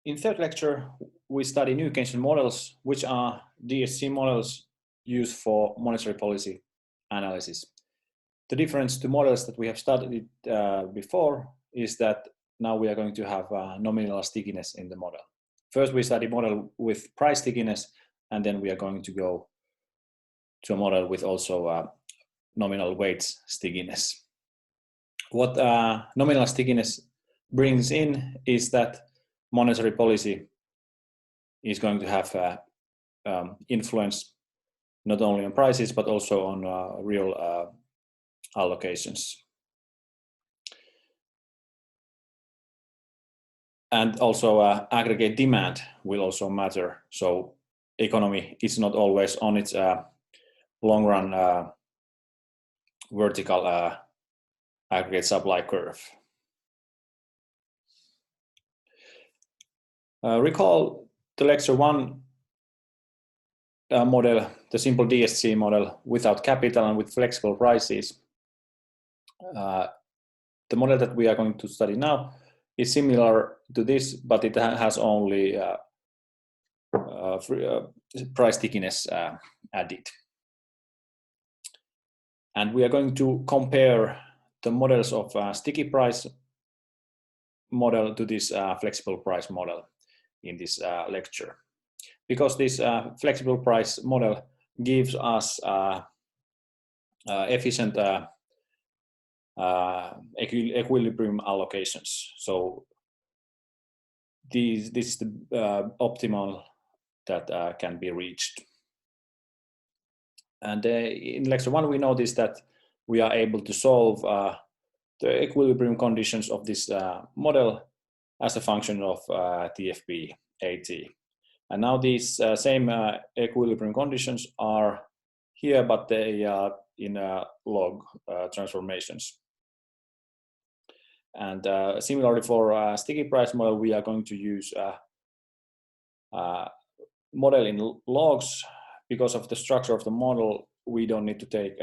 In third lecture, we study new Keynesian models, which are DSC models used for monetary policy analysis. The difference to models that we have studied before is that now we are going to have nominal stickiness in the model. First, we study model with price stickiness, and then we are going to go to a model with also nominal weights stickiness. What nominal stickiness brings in is that monetary policy is going to have influence not only on prices but also on real allocations. And also aggregate demand will also matter. So economy is not always on its long run vertical aggregate supply curve. Recall the lecture 1 model, the simple DSC model without capital and with flexible prices. The model that we are going to study now is similar to this, but it has only price stickiness added. And we are going to compare the models of sticky price model to this flexible price model in this lecture. Because this flexible price model gives us efficient equilibrium allocations. So this is the optimal that can be reached. And in lecture 1, we noticed that we are able to solve the equilibrium conditions of this model as a function of TFP AT. And now these same equilibrium conditions are here, but they are in log transformations. And similarly for sticky price model, we are going to use model in logs. Because of the structure of the model, we don't need to take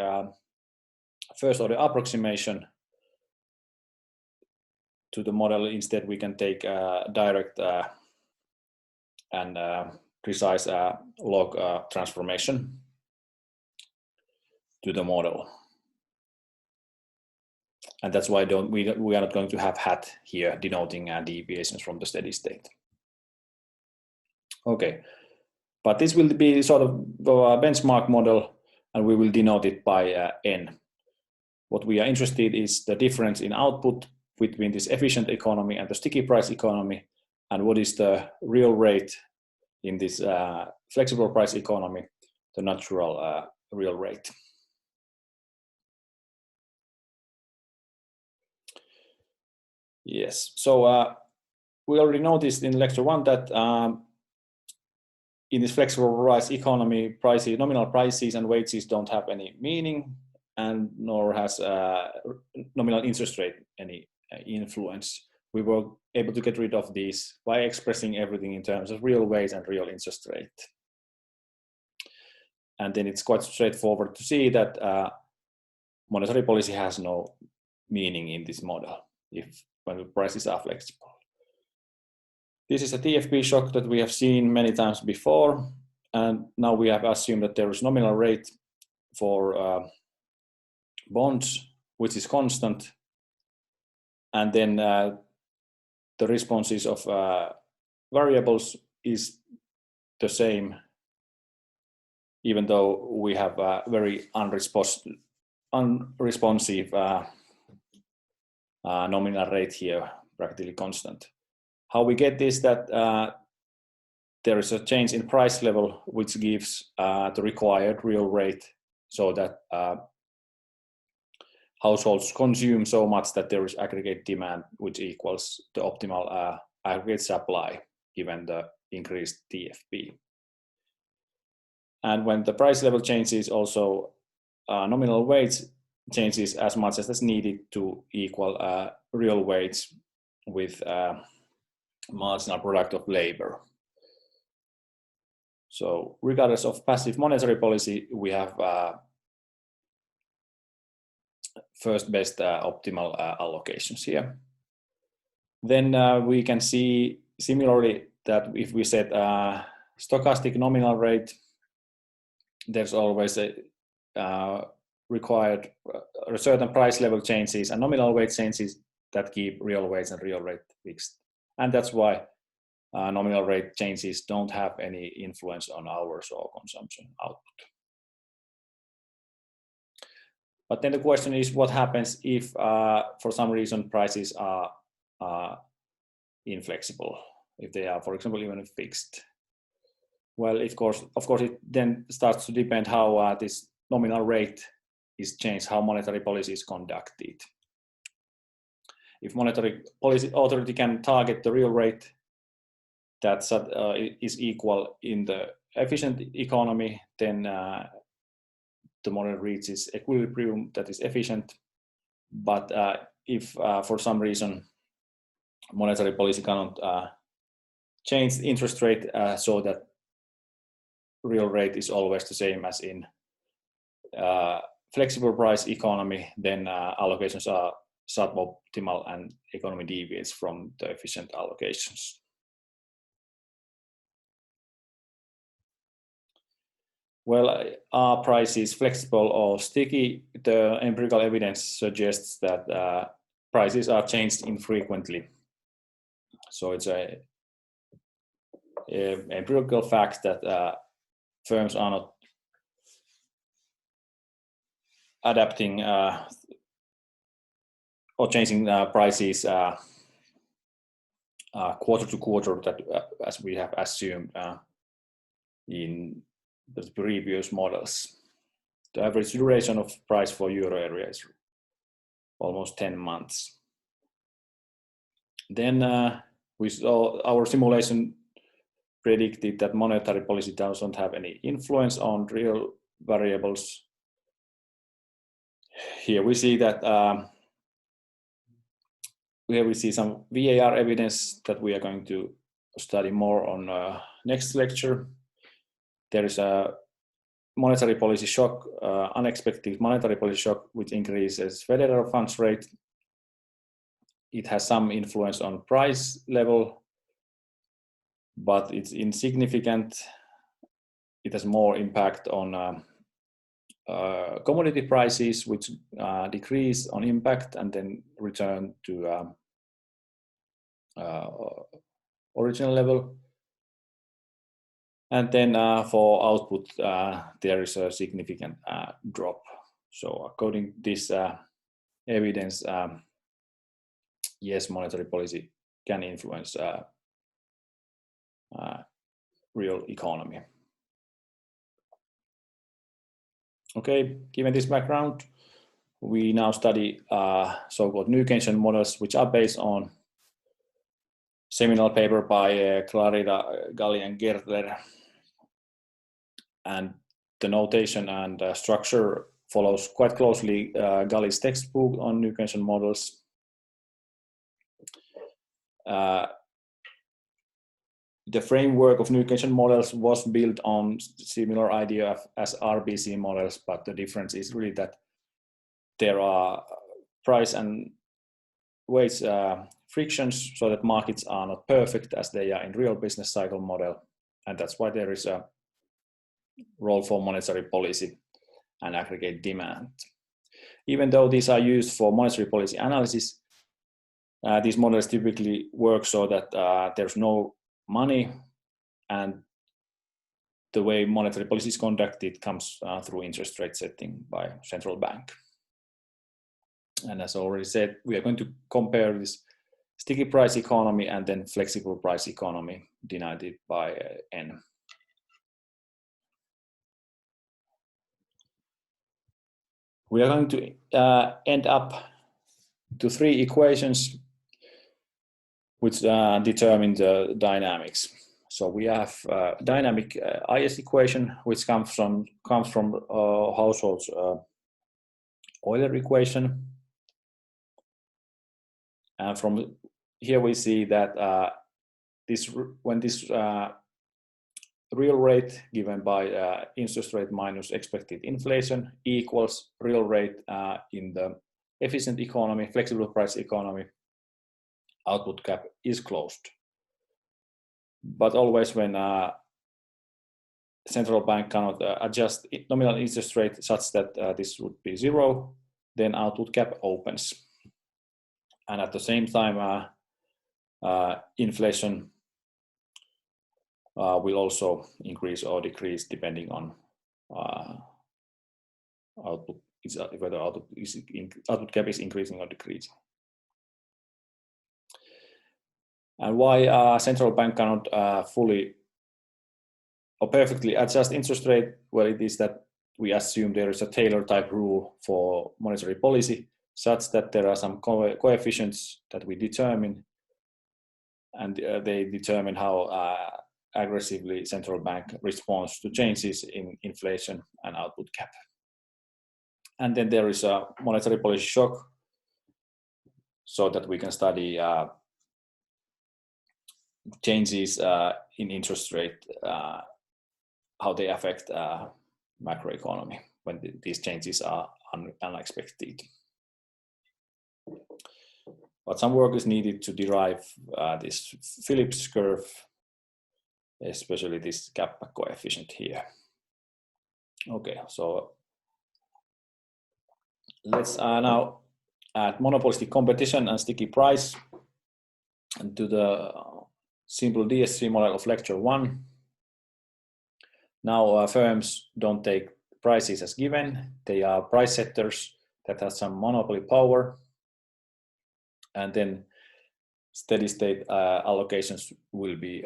first order approximation to the model. Instead, we can take direct and precise log transformation to the model. And that's why we are not going to have hat here denoting deviations from the steady state. Okay, but this will be sort of a benchmark model, and we will denote it by N. What we are interested in is the difference in output between this efficient economy and the sticky price economy, and what is the real rate in this flexible price economy, the natural real rate. Yes, so we already noticed in lecture 1 that in this flexible price economy, prices, nominal prices and wages don't have any meaning, and nor has nominal interest rate any influence. We were able to get rid of these by expressing everything in terms of real wage and real interest rate. And then it's quite straightforward to see that monetary policy has no meaning in this model when the prices are flexible. This is a TFP shock that we have seen many times before, and now we have assumed that there is nominal rate for bonds, which is constant, and then the responses of variables is the same, even though we have a very unresponsive nominal rate here, practically constant. How we get this, that there is a change in price level which gives the required real rate, so that households consume so much that there is aggregate demand which equals the optimal aggregate supply given the increased TFP. And when the price level changes, also nominal wage changes as much as is needed to equal real wage with marginal product of labor. So regardless of passive monetary policy, we have first best optimal allocations here. Then we can see similarly that if we set a stochastic nominal rate, there's always a required certain price level changes and nominal weight changes that keep real weights and real rate fixed. And that's why nominal rate changes don't have any influence on hours or consumption output. But then the question is, what happens if for some reason prices are inflexible, if they are, for example, even fixed? Well, of course, it then starts to depend how this nominal rate is changed, how monetary policy is conducted. If monetary policy authority can target the real rate that is equal in the efficient economy, then the model reaches equilibrium that is efficient. But if for some reason monetary policy cannot change the interest rate so that real rate is always the same as in flexible price economy, then allocations are suboptimal and economy deviates from the efficient allocations. Well, are prices flexible or sticky? The empirical evidence suggests that prices are changed infrequently. So it's a empirical fact that firms are not adapting or changing prices quarter to quarter, that as we have assumed in the previous models. The average duration of price for euro area is almost 10 months. Then we saw our simulation predicted that monetary policy doesn't have any influence on real variables. Here we see that here we see some VAR evidence that we are going to study more on next lecture. There is a monetary policy shock, unexpected monetary policy shock, which increases federal funds rate. It has some influence on price level, but it's insignificant. It has more impact on commodity prices, which decrease on impact and then return to original level. And then for output, there is a significant drop. So according to this evidence, yes, monetary policy can influence real economy. Okay, given this background, we now study so-called new Keynesian models, which are based on seminal paper by Clarida, Galli, and Gertler. And the notation and structure follows quite closely Galli's textbook on new Keynesian models. The framework of new Keynesian models was built on similar idea as RBC models, but the difference is really that there are price and wage frictions, so that markets are not perfect as they are in real business cycle model, and that's why there is a role for monetary policy and aggregate demand. Even though these are used for monetary policy analysis, these models typically work so that there's no money, and the way monetary policy is conducted comes through interest rate setting by central bank. And as I already said, we are going to compare this sticky price economy and then flexible price economy denoted by N. We are going to end up to 3 equations which determine the dynamics. So we have dynamic IS equation, which comes from Household's Euler equation. And from here we see that when this real rate given by interest rate minus expected inflation equals real rate in the efficient economy, flexible price economy, output gap is closed. but always when central bank cannot adjust nominal interest rate such that this would be 0, then output cap opens. And at the same time, inflation will also increase or decrease depending on output whether output cap is increasing or decreasing. And why central bank cannot fully or perfectly adjust interest rate? Well, it is that we assume there is a Taylor type rule for monetary policy, such that there are some coefficients that we determine, and they determine how aggressively central bank responds to changes in inflation and output cap. And then there is a monetary policy shock, so that we can study changes in interest rate, how they affect macroeconomy when these changes are unexpected. But some work is needed to derive this Phillips curve, especially this gap coefficient here. Okay, so let's now add monopolistic competition and sticky price to the simple DSC model of lecture 1. Now firms don't take prices as given. They are price setters that have some monopoly power, and then steady state allocations will be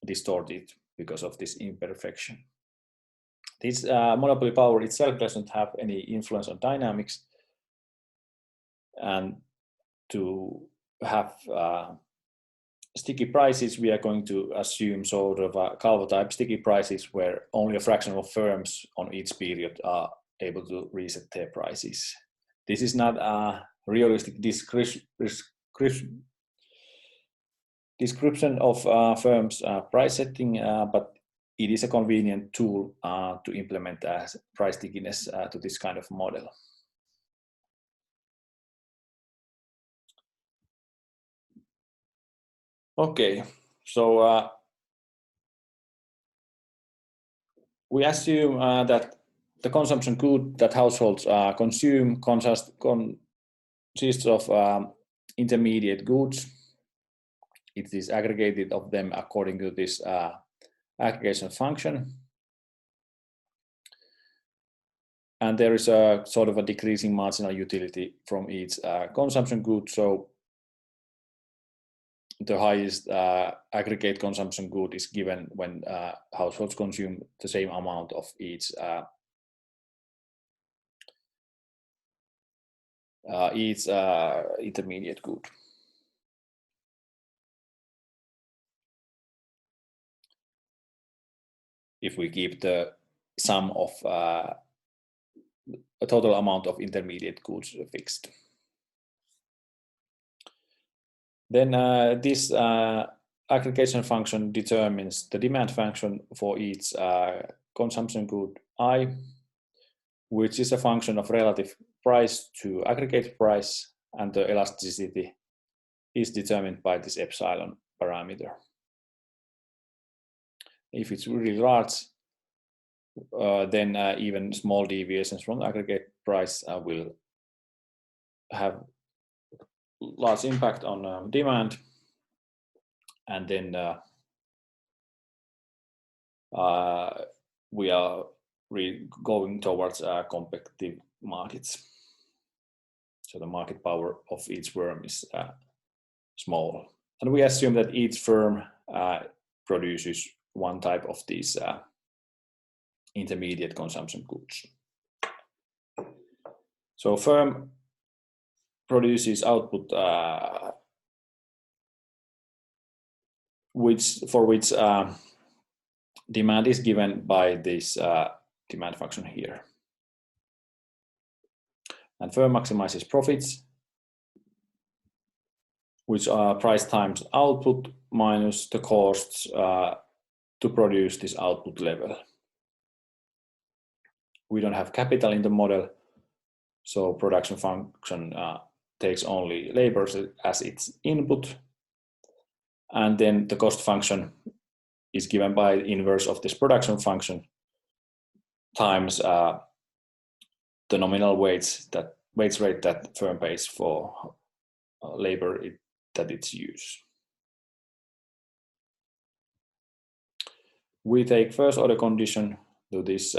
distorted because of this imperfection. This monopoly power itself doesn't have any influence on dynamics, and to have sticky prices, we are going to assume sort of a Calvo type sticky prices where only a fraction of firms on each period are able to reset their prices. This is not a realistic description of firms' price setting, but it is a convenient tool to implement price stickiness to this kind of model. Okay, so we assume that the consumption good that households consume consists of intermediate goods. It is aggregated of them according to this aggregation function. And there is a sort of a decreasing marginal utility from each consumption good. So the highest aggregate consumption good is given when households consume the same amount of each intermediate good. If we keep the sum of a total amount of intermediate goods fixed. Then this aggregation function determines the demand function for each consumption good I, which is a function of relative price to aggregate price, and the elasticity is determined by this epsilon parameter. If it's really large, then even small deviations from aggregate price will have large impact on demand, and then we are going towards competitive markets. So the market power of each firm is small, and we assume that each firm produces one type of these intermediate consumption goods. So firm produces output for which demand is given by this demand function here. And firm maximizes profits, which are price times output minus the costs to produce this output level. We don't have capital in the model, so production function takes only labor as its input. And then the cost function is given by inverse of this production function times the nominal wage rate that firm pays for labor that it's used. We take first order condition to this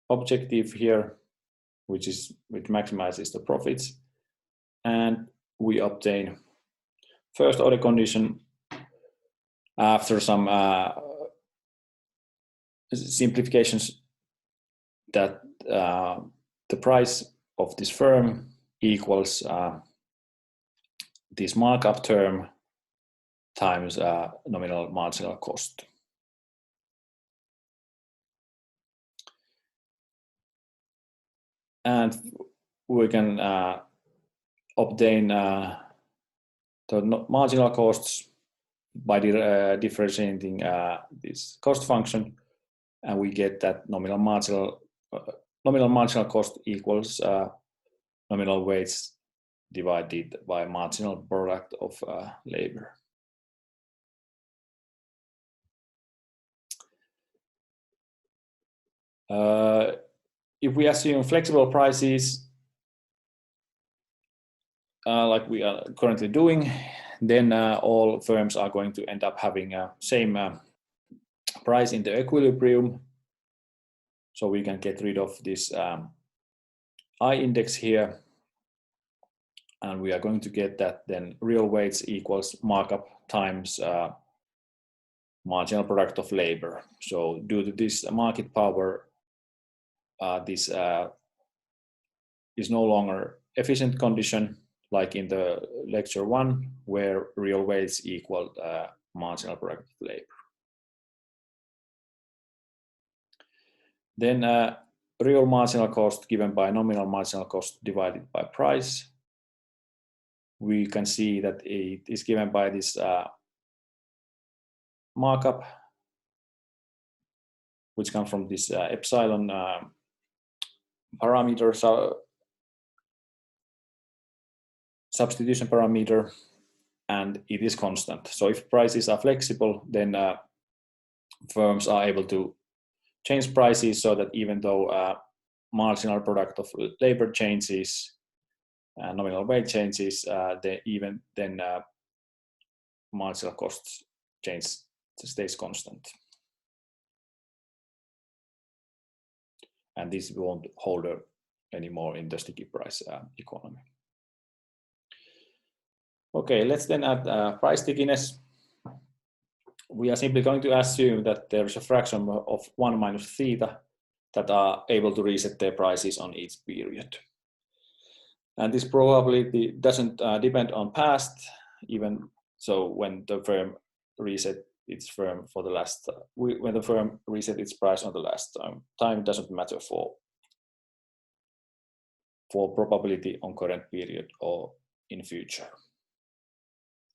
objective here, which maximizes the profits, and we obtain first order condition after some simplifications that the price of this firm equals this markup term times nominal marginal cost. And we can obtain the marginal costs by differentiating this cost function, and we get that nominal marginal cost equals nominal wage divided by marginal product of labor. If we assume flexible prices, like we are currently doing, then all firms are going to end up having same price in the equilibrium. So we can get rid of this I index here, and we are going to get that then real wage equals markup times marginal product of labor. So due to this market power, this is no longer efficient condition like in the lecture 1, where real wage equal marginal product of labor. Then real marginal cost given by nominal marginal cost divided by price. We can see that it is given by this markup, which comes from this epsilon parameter, substitution parameter, and it is constant. So if prices are flexible, then firms are able to change prices so that even though marginal product of labor changes, nominal wage changes, marginal costs change stays constant. And this won't hold anymore in the sticky price economy. Okay, let's then add price stickiness. We are simply going to assume that there is a fraction of 1 minus theta that are able to reset their prices on each period. And this probability doesn't depend on past, even so when the firm reset its firm for the last, when the firm reset its price on the last time doesn't matter for probability on current period or in future.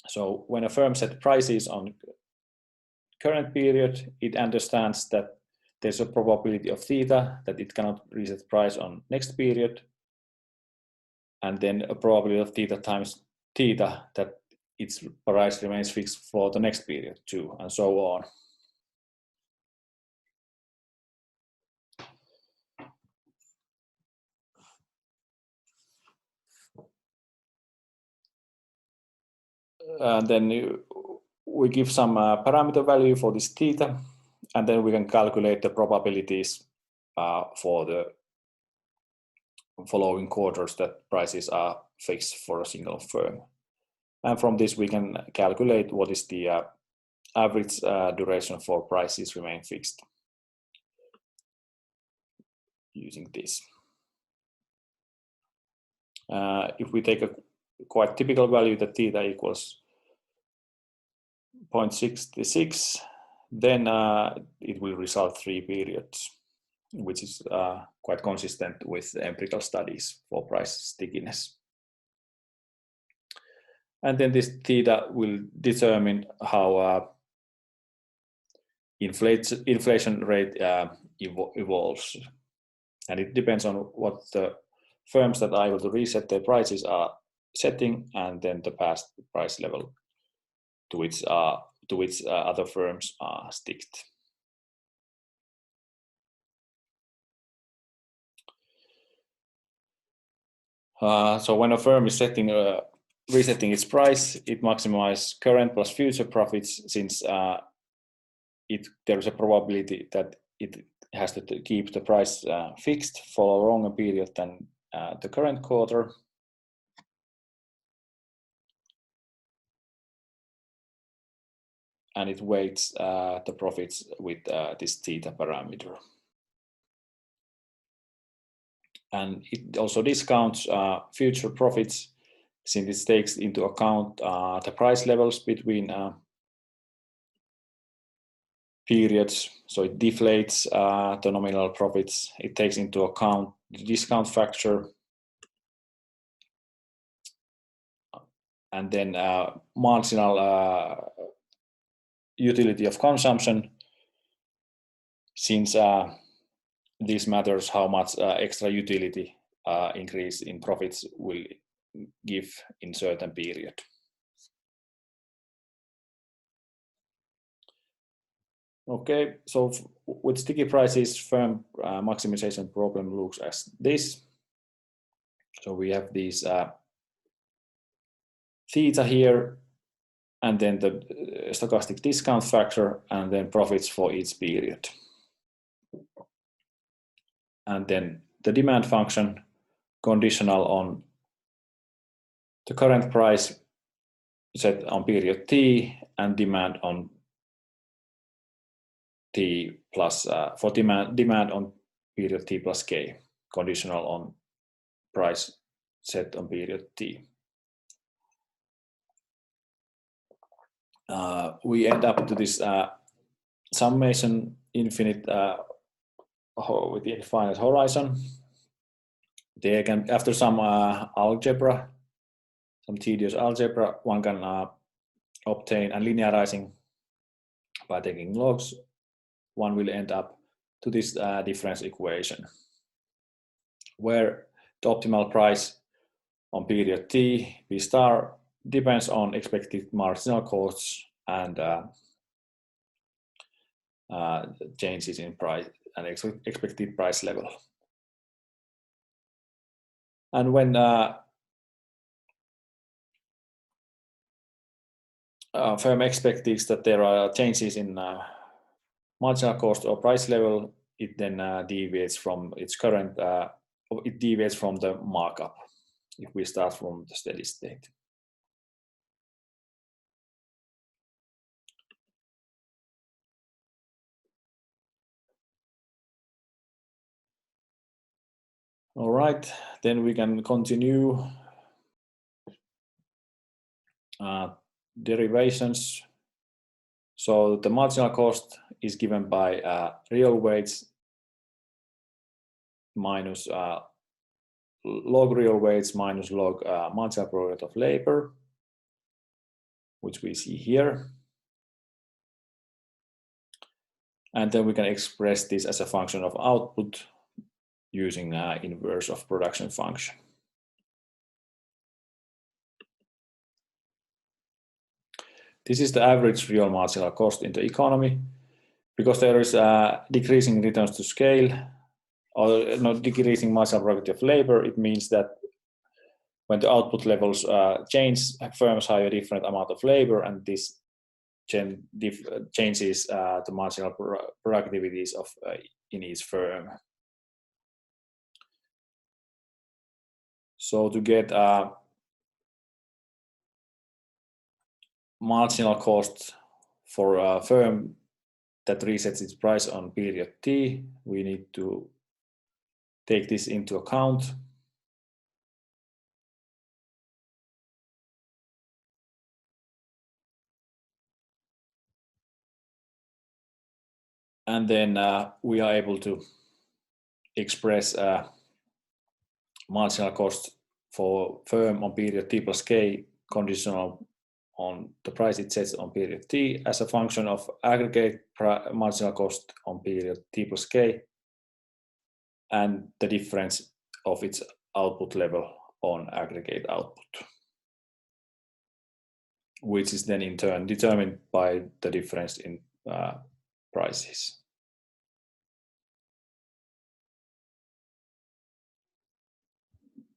So when a firm set prices on current period, it understands that there's a probability of theta that it cannot reset price on next period, and then a probability of theta times theta that its price remains fixed for the next period too, and so on. And then we give some parameter value for this theta, and then we can calculate the probabilities for the following quarters that prices are fixed for a single firm. And from this we can calculate what is the average duration for prices remain fixed using this. If we take a quite typical value that theta equals 0.66, then it will result 3 periods, which is quite consistent with empirical studies for price stickiness. And then this theta will determine how inflation rate evolves. And it depends on what the firms that are able to reset their prices are setting, and then the past price level to which other firms are sticked. So when a firm is resetting its price, it maximizes current plus future profits, since there is a probability that it has to keep the price fixed for a longer period than the current quarter. And it weights the profits with this theta parameter. And it also discounts future profits, since it takes into account the price levels between periods. So it deflates the nominal profits. It takes into account the discount factor, and then marginal utility of consumption, since this matters how much extra utility increase in profits will give in certain period. Okay, so with sticky prices, firm maximization problem looks as this. So we have these theta here, and then the stochastic discount factor, and then profits for each period. And then the demand function conditional on the current price set on period t, and demand on t plus for demand on period t plus k, conditional on price set on period t. We end up to this summation infinite with infinite horizon. There can, after some algebra, some tedious algebra, one can obtain a linearizing by taking logs. One will end up to this difference equation, where the optimal price on period t, p star, depends on expected marginal costs and changes in price and expected price level. And when firm expects that there are changes in marginal cost or price level, it then deviates from its current, it deviates from the markup if we start from the steady state. All right, then we can continue derivations. So the marginal cost is given by real wage minus log real wage minus log marginal product of labor, which we see here. And then we can express this as a function of output using inverse of production function. This is the average real marginal cost in the economy. Because there is decreasing returns to scale, or not decreasing marginal product of labor, it means that when the output levels change, firms hire a different amount of labor, and this changes the marginal productivities of in each firm. So to get marginal cost for a firm that resets its price on period t, we need to take this into account. And then we are able to express marginal cost for firm on period t plus k, conditional on the price it sets on period t, as a function of aggregate marginal cost on period t plus k and the difference of its output level on aggregate output. which is then in turn determined by the difference in prices.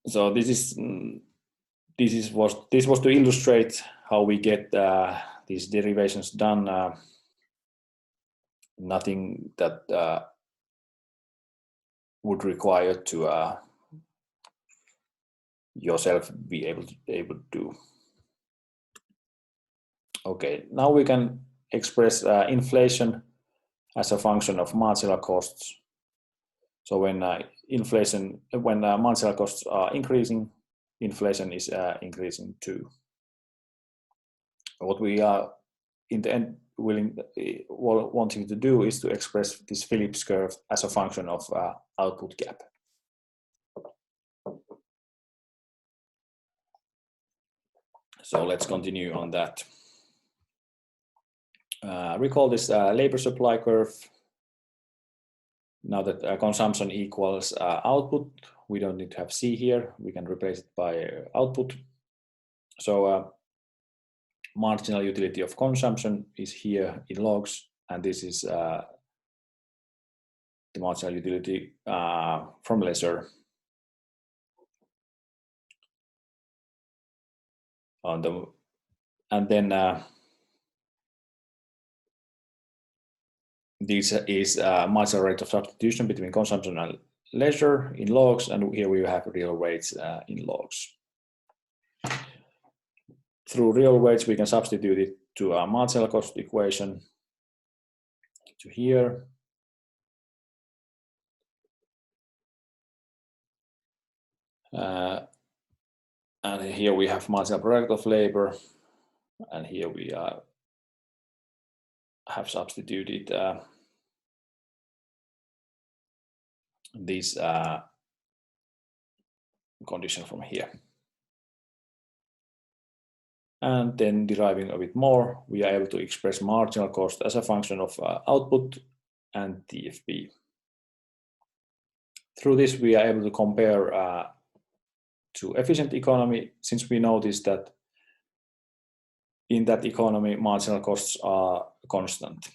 So this was to illustrate how we get these derivations done. Nothing that would require to yourself be able to do. Okay, now we can express inflation as a function of marginal costs. So when marginal costs are increasing, inflation is increasing too. What we are in the end wanting to do is to express this Phillips curve as a function of output gap. So let's continue on that. Recall this labor supply curve. Now that consumption equals output, we don't need to have C here. We can replace it by output. So marginal utility of consumption is here in logs, and this is the marginal utility from leisure. And then this is marginal rate of substitution between consumption and leisure in logs, and here we have real rates in logs. Through real rates, we can substitute it to a marginal cost equation to here. And here we have marginal product of labor, and here we have substituted this condition from here. And then deriving a bit more, we are able to express marginal cost as a function of output and TFP. Through this, we are able to compare to efficient economy, since we notice that in that economy, marginal costs are constant.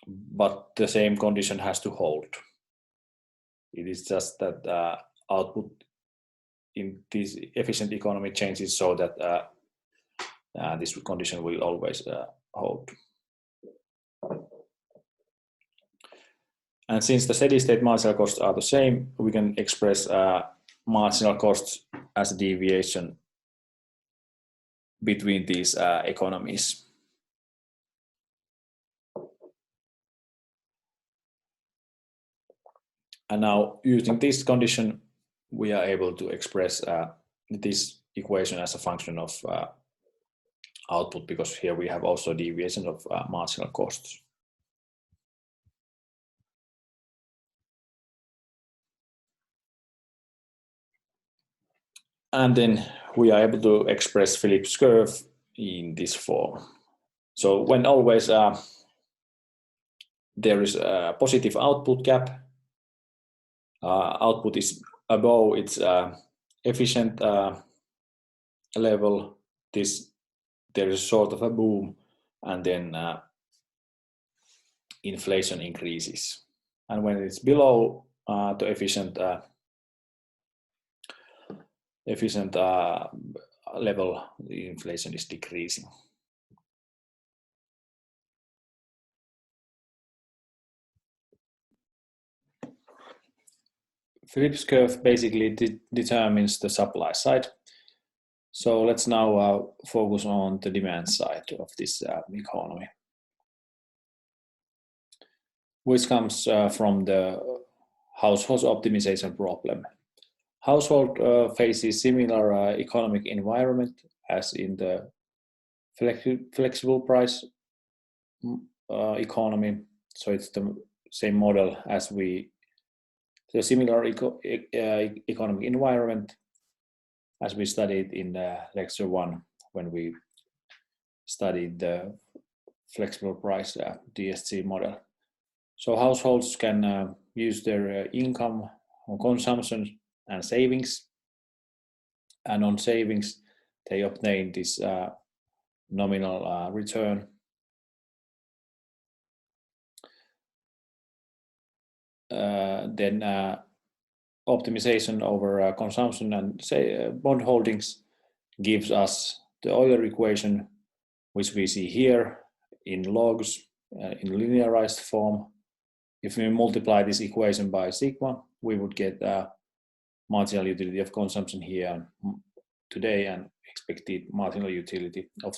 But the same condition has to hold. It is just that output in this efficient economy changes so that this condition will always hold. And since the steady state marginal costs are the same, we can express marginal costs as a deviation between these economies. And now, using this condition, we are able to express this equation as a function of output, because here we have also deviation of marginal costs. And then we are able to express Phillips curve in this form. So when always there is a positive output gap, output is above its efficient level, there is sort of a boom, and then inflation increases. And when it's below the efficient level, the inflation is decreasing. Phillips curve basically determines the supply side. So let's now focus on the demand side of this economy, which comes from the household optimization problem. Household faces similar economic environment as in the flexible price economy. So it's the same model as the similar economic environment as we studied in lecture 1 when we studied the flexible price DSC model. So households can use their income on consumption and savings. And on savings, they obtain this nominal return. Then optimization over consumption and say bond holdings gives us the Euler equation, which we see here in logs in linearized form. If we multiply this equation by sigma, we would get marginal utility of consumption here today and expected marginal utility of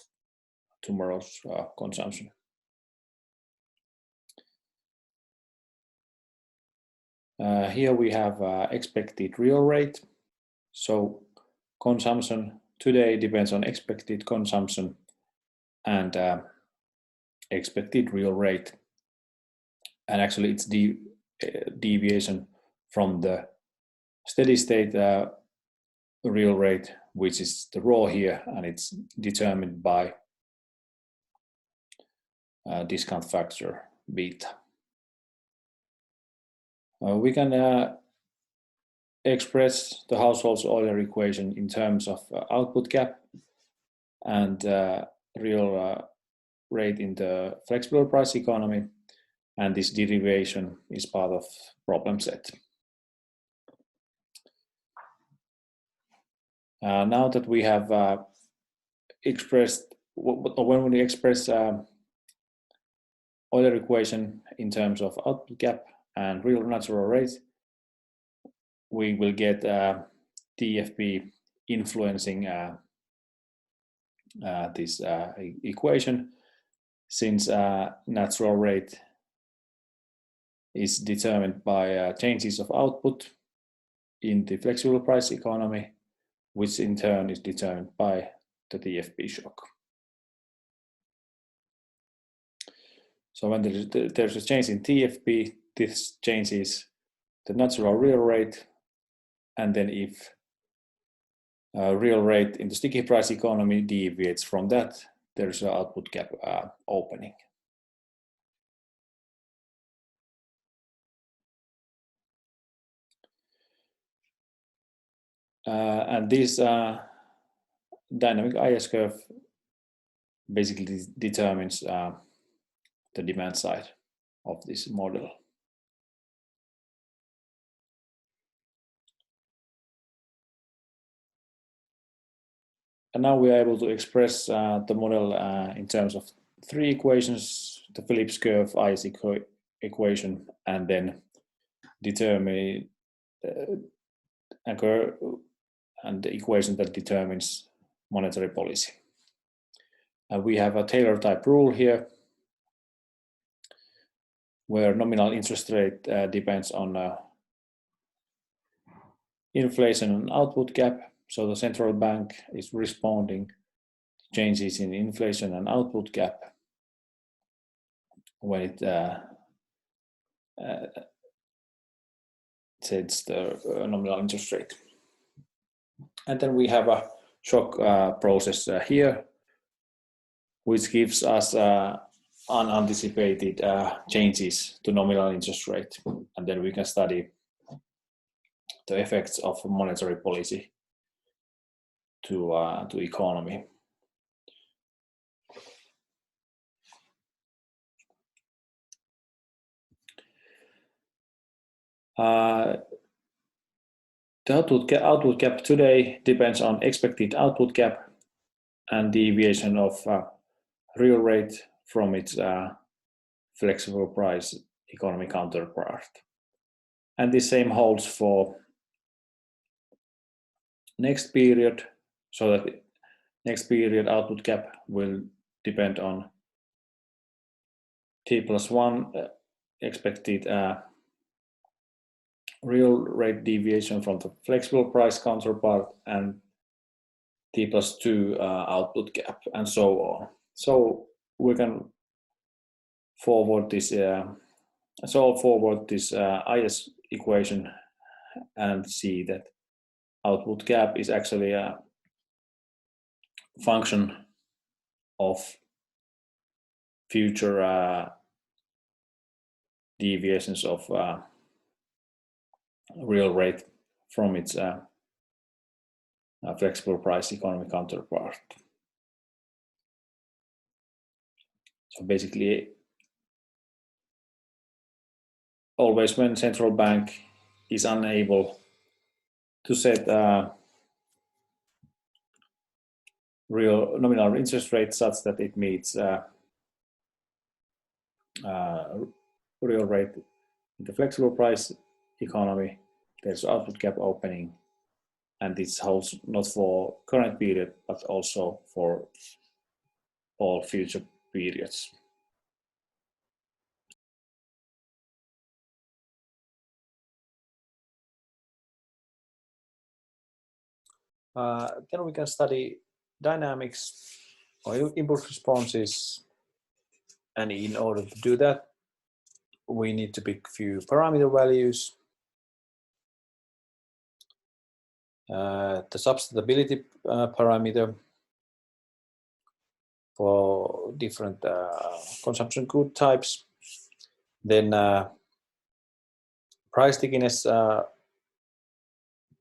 tomorrow's consumption. Here we have expected real rate. So consumption today depends on expected consumption and expected real rate. And actually it's deviation from the steady state real rate, which is the rho here, and it's determined by discount factor beta. We can express the household's Euler equation in terms of output gap and real rate in the flexible price economy, and this derivation is part of problem set. Now that we have expressed, when we express Euler equation in terms of output gap and real natural rate, we will get TFP influencing this equation, since natural rate is determined by changes of output in the flexible price economy, which in turn is determined by the TFP shock. So when there's a change in TFP, this changes the natural real rate, and then if real rate in the sticky price economy deviates from that, there's an output gap opening. And this dynamic IS curve basically determines the demand side of this model. And now we are able to express the model in terms of three equations: the Phillips curve, IS equation, and then determine and the equation that determines monetary policy. We have a Taylor type rule here, where nominal interest rate depends on inflation and output gap. So the central bank is responding to changes in inflation and output gap when it sets the nominal interest rate. And then we have a shock process here, which gives us unanticipated changes to nominal interest rate. And then we can study the effects of monetary policy to economy. The output gap today depends on expected output gap and deviation of real rate from its flexible price economy counterpart. And the same holds for next period, so that next period output gap will depend on T+1 expected real rate deviation from the flexible price counterpart and T+2 output gap, and so on. So we can forward this IS equation and see that output gap is actually a function of future deviations of real rate from its flexible price economy counterpart. So basically, always when central bank is unable to set real nominal interest rate such that it meets real rate in the flexible price economy, there's output gap opening, and this holds not for current period but also for all future periods. Then we can study dynamics or impulse responses, and in order to do that, we need to pick a few parameter values. The substitutability parameter for different consumption good types, then price stickiness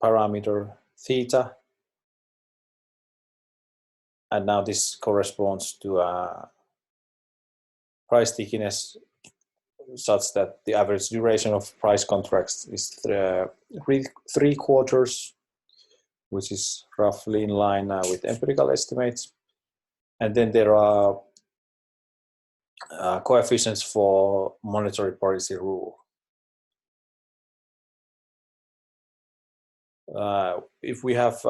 parameter theta, and now this corresponds to price stickiness such that the average duration of price contracts is 3 quarters, which is roughly in line with empirical estimates. And then there are coefficients for monetary policy rule. If we have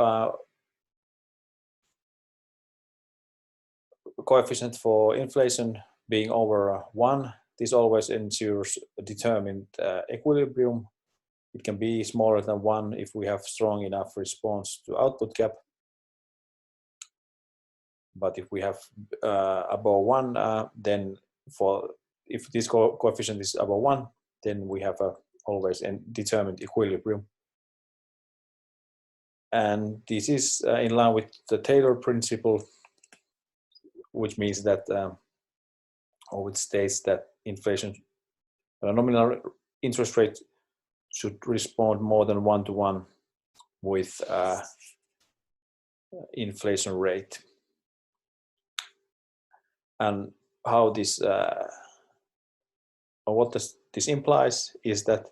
coefficient for inflation being over 1, this always ensures a determined equilibrium. It can be smaller than 1 if we have strong enough response to output gap. But if we have above 1, then if this coefficient is above 1, then we have always a determined equilibrium. And this is in line with the Taylor principle, which means that, or which states that inflation, nominal interest rate should respond more than 1-to-1 with inflation rate. And how this, or what this implies is that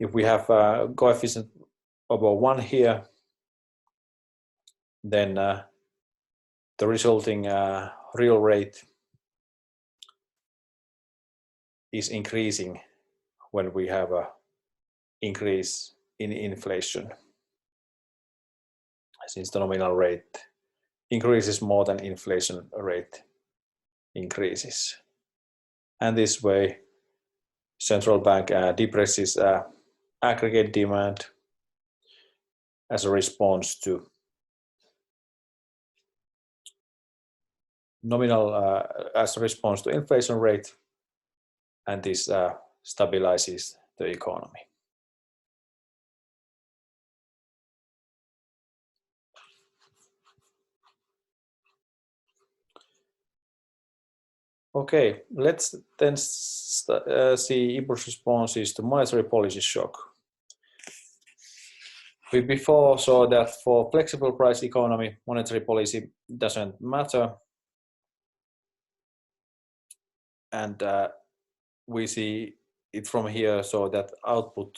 if we have a coefficient above 1 here, then the resulting real rate is increasing when we have an increase in inflation, since the nominal rate increases more than inflation rate increases. And this way, central bank depresses aggregate demand as a response to nominal, as a response to inflation rate, and this stabilizes the economy. Okay, let's then see impulse responses to monetary policy shock. We before saw that for flexible price economy, monetary policy doesn't matter. And we see it from here, so that output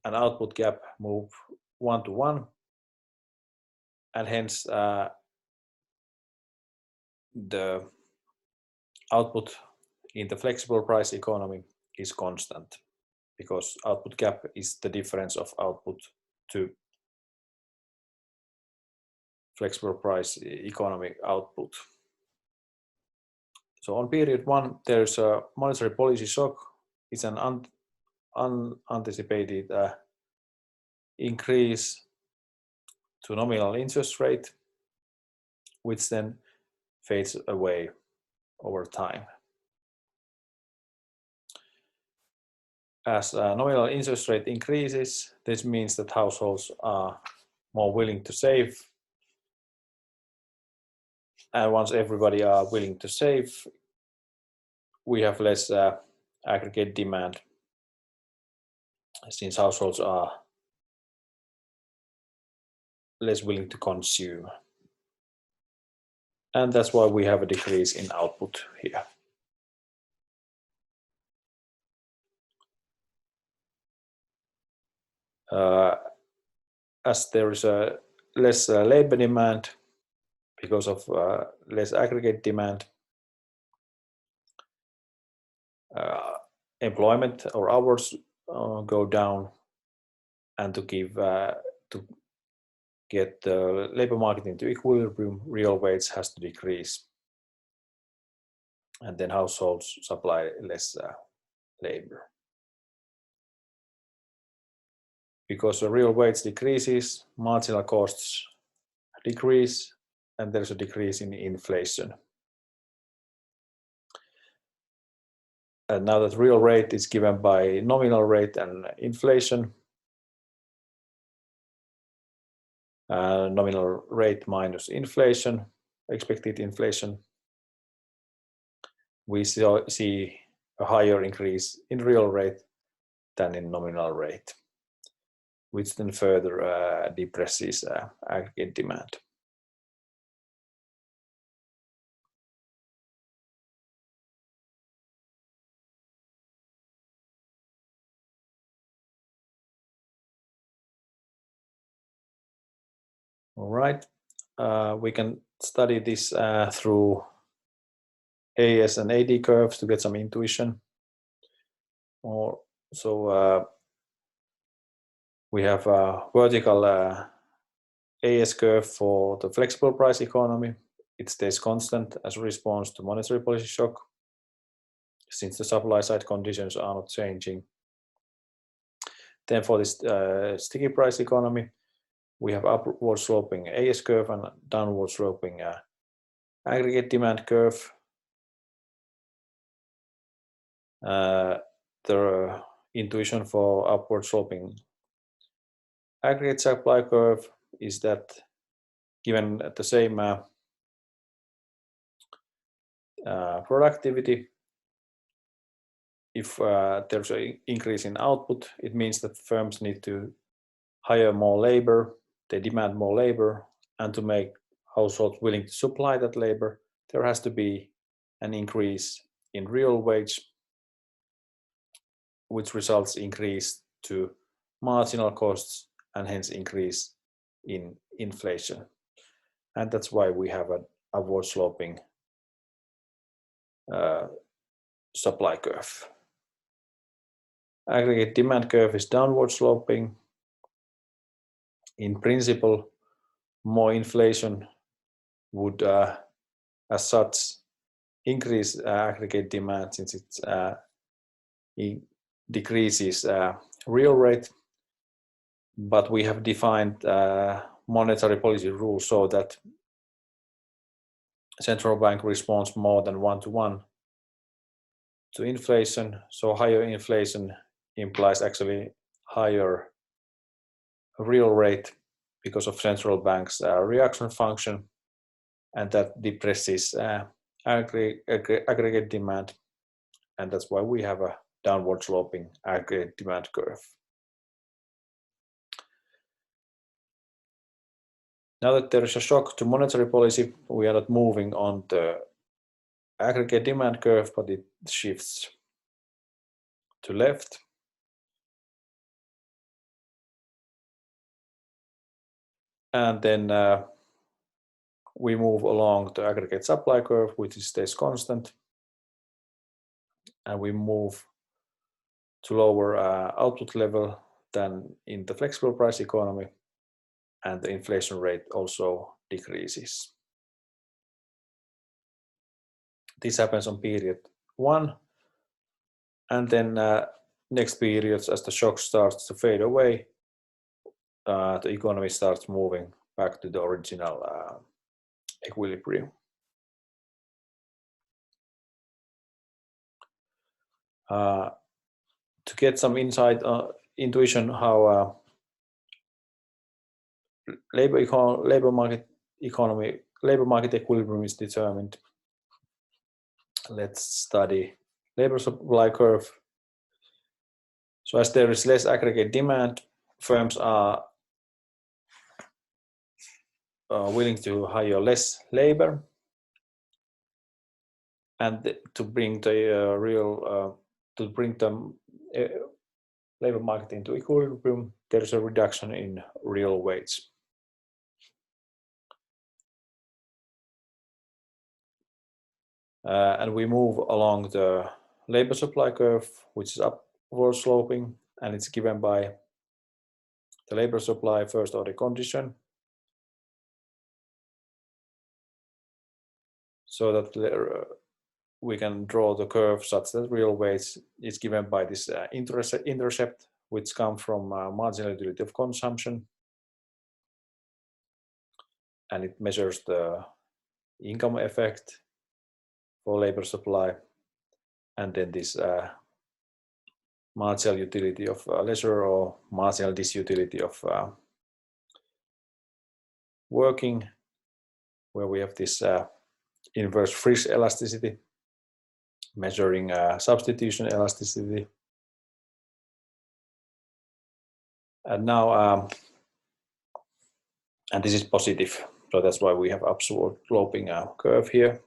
and output gap move 1-to-1, and hence the output in the flexible price economy is constant, because output gap is the difference of output to flexible price economy output. So on period 1, there's a monetary policy shock. It's an unanticipated increase to nominal interest rate, which then fades away over time. As nominal interest rate increases, this means that households are more willing to save. And once everybody are willing to save, we have less aggregate demand, since households are less willing to consume. And that's why we have a decrease in output here. As there is a less labor demand because of less aggregate demand, employment or hours go down, and to get the labor market into equilibrium, real wage has to decrease, and then households supply less labor. Because the real wage decreases, marginal costs decrease, and there's a decrease in inflation. And now that real rate is given by nominal rate and inflation, nominal rate minus inflation, expected inflation, we see a higher increase in real rate than in nominal rate, which then further depresses aggregate demand. All right, we can study this through AS and AD curves to get some intuition. We have a vertical AS curve for the flexible price economy. It stays constant as a response to monetary policy shock, since the supply side conditions are not changing. Then for this sticky price economy, we have upward sloping AS curve and downward sloping aggregate demand curve. The intuition for upward sloping aggregate supply curve is that given the same productivity, if there's an increase in output, it means that firms need to hire more labor, they demand more labor, and to make households willing to supply that labor, there has to be an increase in real wage, which results increase to marginal costs and hence increase in inflation. And that's why we have an upward sloping supply curve. Aggregate demand curve is downward sloping. In principle, more inflation would, as such, increase aggregate demand, since it decreases real rate. But we have defined monetary policy rules so that central bank responds more than 1-to-1 to inflation. So higher inflation implies actually higher real rate because of central bank's reaction function, and that depresses aggregate demand, and that's why we have a downward sloping aggregate demand curve. Now that there is a shock to monetary policy, we are not moving on the aggregate demand curve, but it shifts to left. And then we move along the aggregate supply curve, which stays constant. And we move to lower output level than in the flexible price economy. And the inflation rate also decreases. This happens on period 1. And then next periods, as the shock starts to fade away, the economy starts moving back to the original equilibrium. To get some insight, intuition how labor market equilibrium is determined, let's study labor supply curve. So as there is less aggregate demand, firms are willing to hire less labor, and to bring the labor market into equilibrium, there is a reduction in real wage. And we move along the labor supply curve, which is upward sloping, and it's given by the labor supply first order condition, so that we can draw the curve such that real wage is given by this intercept, which comes from marginal utility of consumption, and it measures the income effect for labor supply, and then this marginal utility of leisure or marginal disutility of working, where we have this inverse Frisch elasticity measuring substitution elasticity. And now, and this is positive, so that's why we have upward sloping curve here.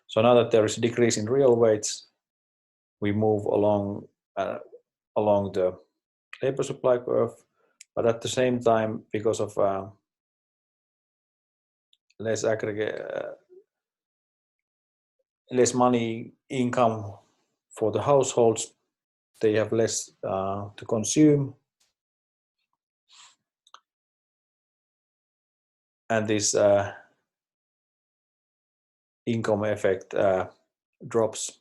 So now that there is a decrease in real wage, we move along the labor supply curve, but at the same time, because of less money income for the households, they have less to consume, and this income effect drops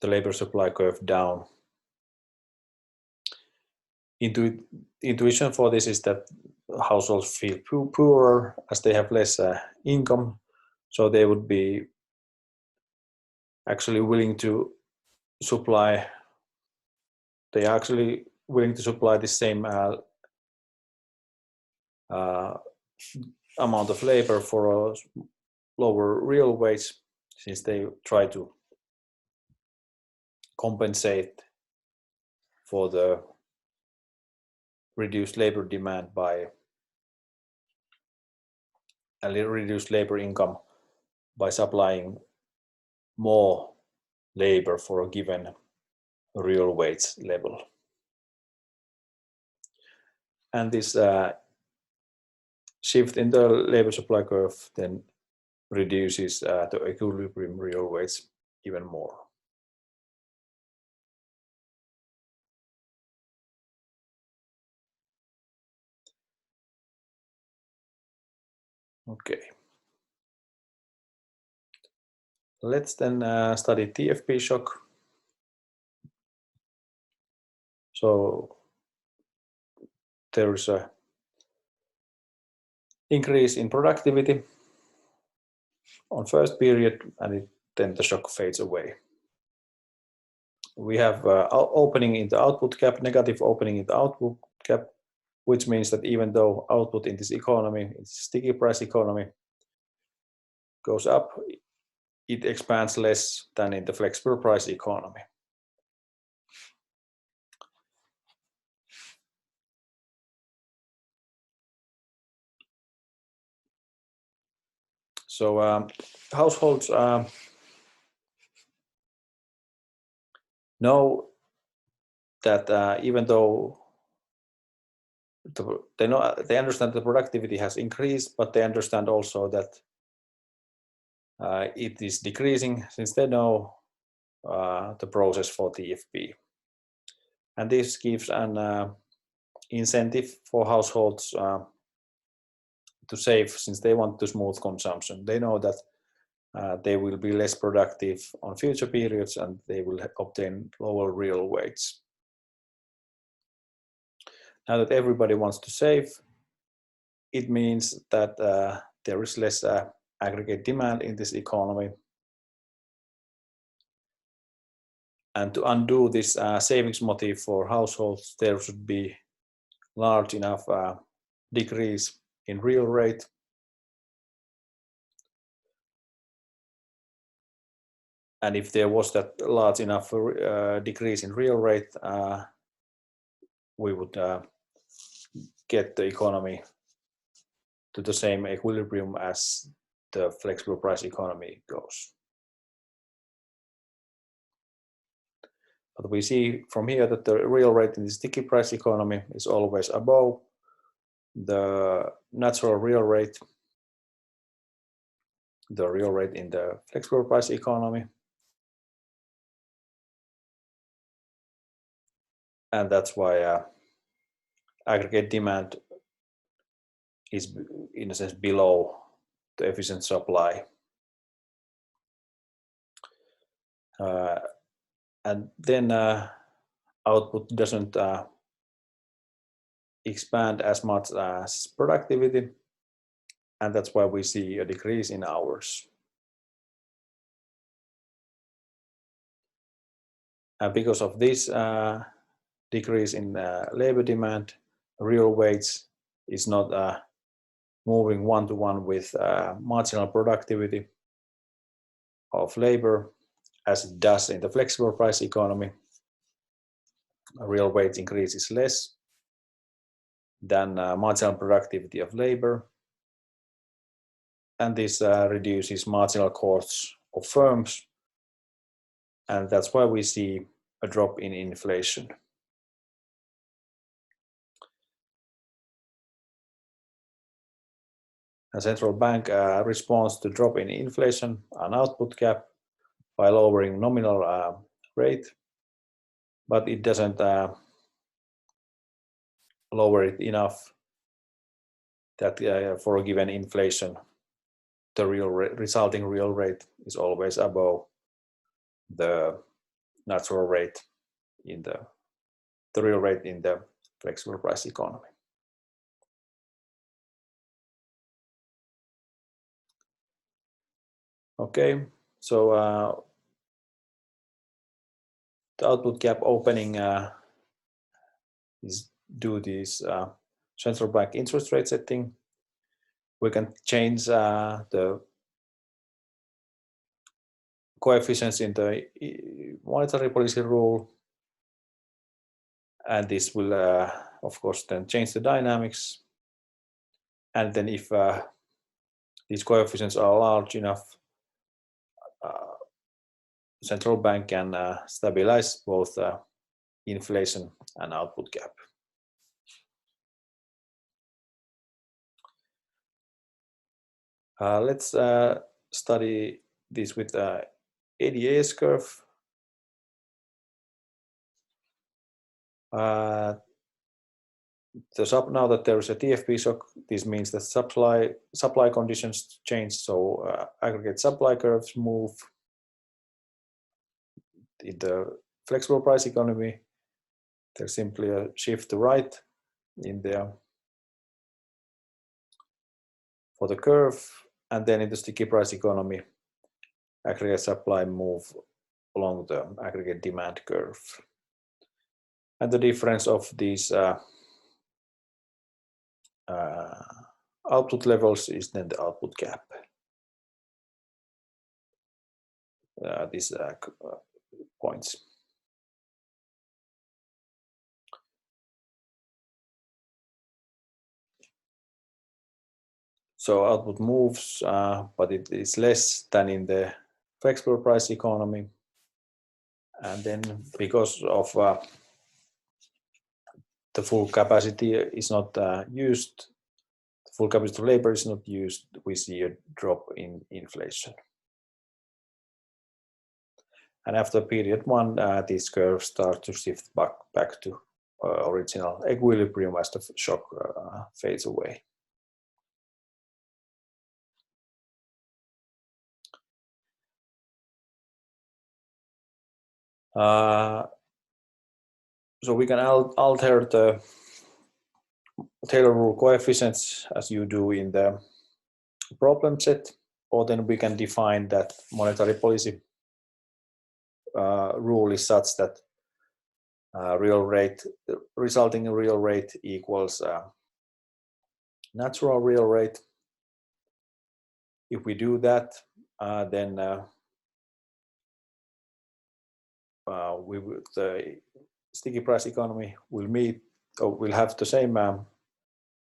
the labor supply curve down. Intuition for this is that households feel poorer as they have less income, so they would be actually willing to supply. They are actually willing to supply the same amount of labor for a lower real wage, since they try to compensate for the reduced labor demand by a reduced labor income by supplying more labor for a given real wage level. And this shift in the labor supply curve then reduces the equilibrium real wage even more. Okay. Let's then study TFP shock. So there is a increase in productivity on first period, and then the shock fades away. We have opening in the output gap, negative opening in the output gap, which means that even though output in this economy, it's sticky price economy, goes up, it expands less than in the flexible price economy. So households know that even though they understand the productivity has increased, but they understand also that it is decreasing, since they know the process for TFP. And this gives an incentive for households to save, since they want to smooth consumption. They know that they will be less productive on future periods, and they will obtain lower real wage. Now that everybody wants to save, it means that there is less aggregate demand in this economy. And to undo this savings motive for households, there should be large enough decrease in real rate. And if there was that large enough decrease in real rate, we would get the economy to the same equilibrium as the flexible price economy goes. But we see from here that the real rate in the sticky price economy is always above the natural real rate, the real rate in the flexible price economy. And that's why aggregate demand is in a sense below the efficient supply. And then output doesn't expand as much as productivity, and that's why we see a decrease in hours. And because of this decrease in labor demand, real wage is not moving one-to-one with marginal productivity of labor as it does in the flexible price economy. Real wage increases less than marginal productivity of labor, and this reduces marginal costs of firms, and that's why we see a drop in inflation. A central bank responds to drop in inflation and output gap by lowering nominal rate, but it doesn't lower it enough that for a given inflation, the resulting real rate is always above the natural rate in the real rate in the flexible price economy. Okay, so the output gap opening is due to this central bank interest rate setting. We can change the coefficients in the monetary policy rule, and this will of course then change the dynamics. And then if these coefficients are large enough, central bank can stabilize both inflation and output gap. Let's study this with ADAS curve. Now that there is a TFP shock, this means that supply conditions change, so aggregate supply curves move. In the flexible price economy, there's simply a shift to right in there for the curve, and then in the sticky price economy, aggregate supply move along the aggregate demand curve. And the difference of these output levels is then the output gap. These points. So output moves, but it is less than in the flexible price economy. And then because of the full capacity is not used, the full capacity of labor is not used, we see a drop in inflation. And after period one, these curves start to shift back to original equilibrium as the shock fades away. So we can alter the Taylor rule coefficients as you do in the problem set, or then we can define that monetary policy rule is such that resulting real rate equals natural real rate. If we do that, then the sticky price economy will have the same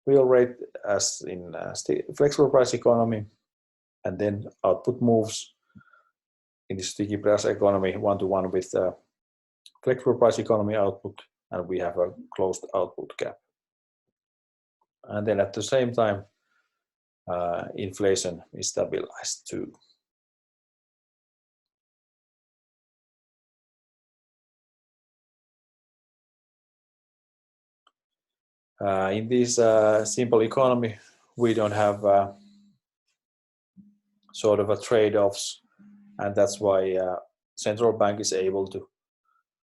real rate as in flexible price economy, and then output moves in the sticky price economy one-to-one with flexible price economy output, and we have a closed output gap. And then at the same time, inflation is stabilized too. In this simple economy, we don't have sort of a trade-offs, and that's why central bank is able to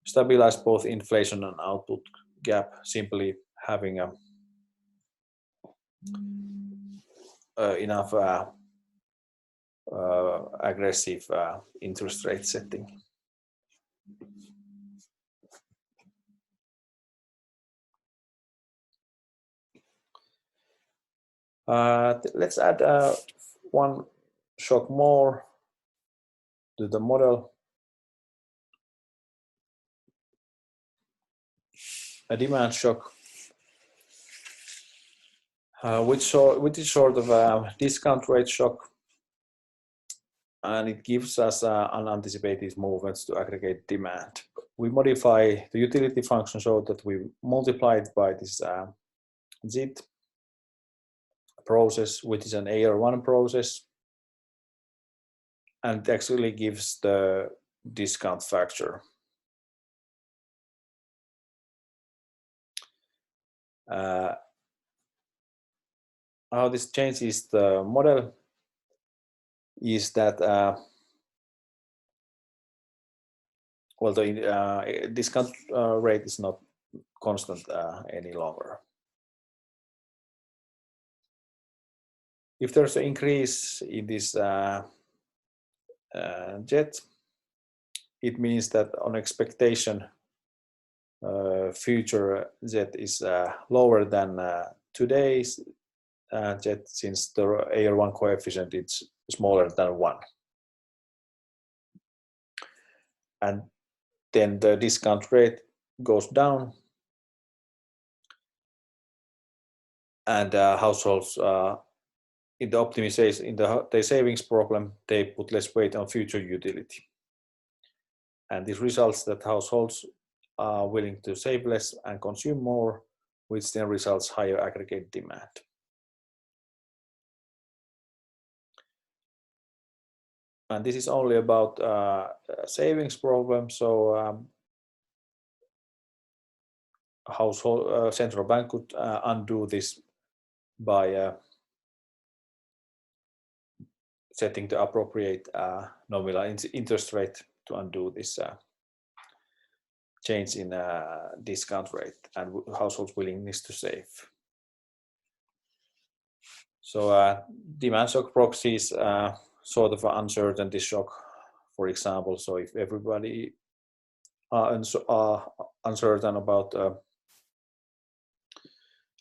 stabilize both inflation and output gap simply having enough aggressive interest rate setting. Let's add one shock more to the model. A demand shock, which is sort of a discount rate shock, and it gives us unanticipated movements to aggregate demand. We modify the utility function so that we multiply it by this ZIT process, which is an AR1 process, and it actually gives the discount factor. How this changes the model is that well, the discount rate is not constant any longer. If there's an increase in this jet, it means that on expectation future jet is lower than today's jet, since the AR1 coefficient is smaller than 1. And then the discount rate goes down, and households in the optimization, in the savings problem, they put less weight on future utility. And this results that households are willing to save less and consume more, which then results higher aggregate demand. And this is only about savings problem. So household central bank could undo this by setting the appropriate nominal interest rate to undo this change in discount rate and households' willingness to save. So demand shock proxies sort of an uncertainty shock, for example. So if everybody are uncertain about,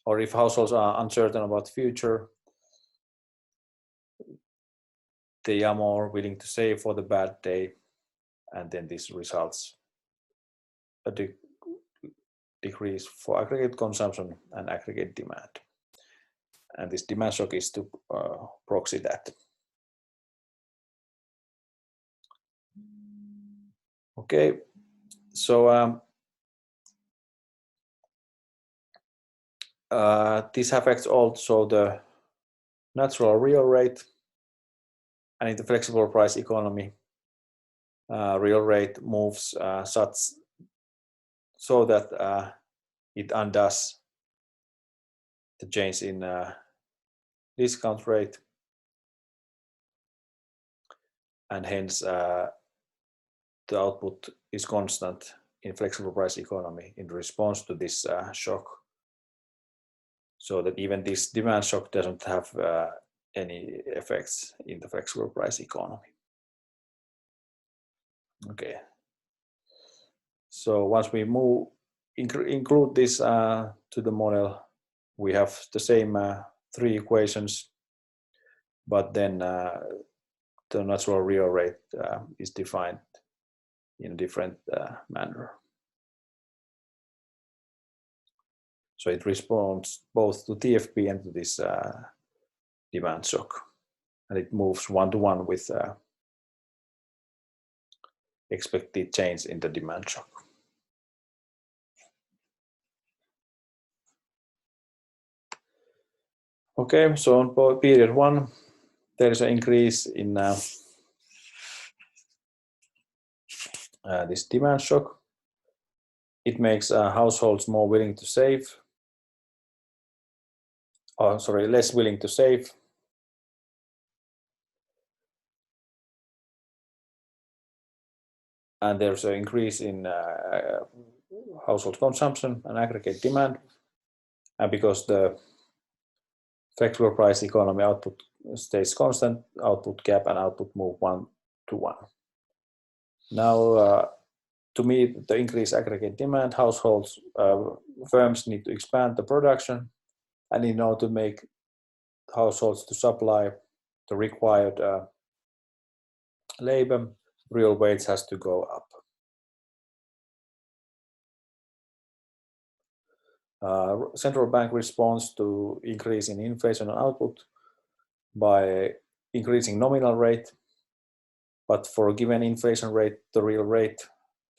or if households are uncertain about the future, they are more willing to save for the bad day, and then this results a decrease for aggregate consumption and aggregate demand. And this demand shock is to proxy that. Okay, so this affects also the natural real rate, and in the flexible price economy, real rate moves such so that it undoes the change in discount rate, and hence the output is constant in flexible price economy in response to this shock, so that even this demand shock doesn't have any effects in the flexible price economy. Okay, so once we include this to the model, we have the same 3 equations, but then the natural real rate is defined in a different manner. So it responds both to TFP and to this demand shock, and it moves one-to-one with expected change in the demand shock. Okay, so on period 1, there is an increase in this demand shock. It makes households more willing to save, less willing to save. And there's an increase in household consumption and aggregate demand. And because the flexible price economy output stays constant, output gap and output move one-to-one. Now, to meet the increased aggregate demand, households, firms need to expand the production, and in order to make households to supply the required labor, real wage has to go up. Central bank responds to increase in inflation and output by increasing nominal rate, but for a given inflation rate, the real rate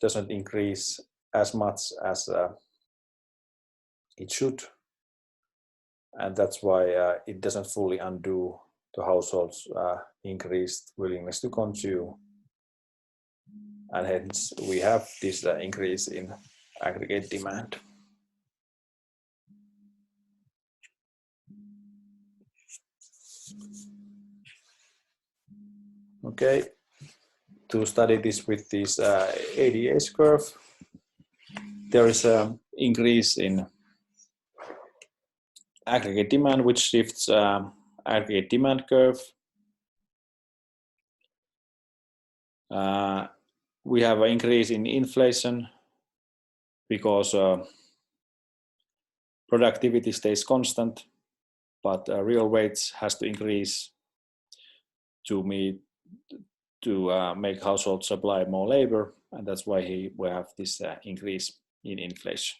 doesn't increase as much as it should, and that's why it doesn't fully undo the households' increased willingness to consume, and hence we have this increase in aggregate demand. Okay, to study this with this ADH curve, there is an increase in aggregate demand, which shifts aggregate demand curve. We have an increase in inflation because productivity stays constant, but real wage has to increase to make households supply more labor, and that's why we have this increase in inflation.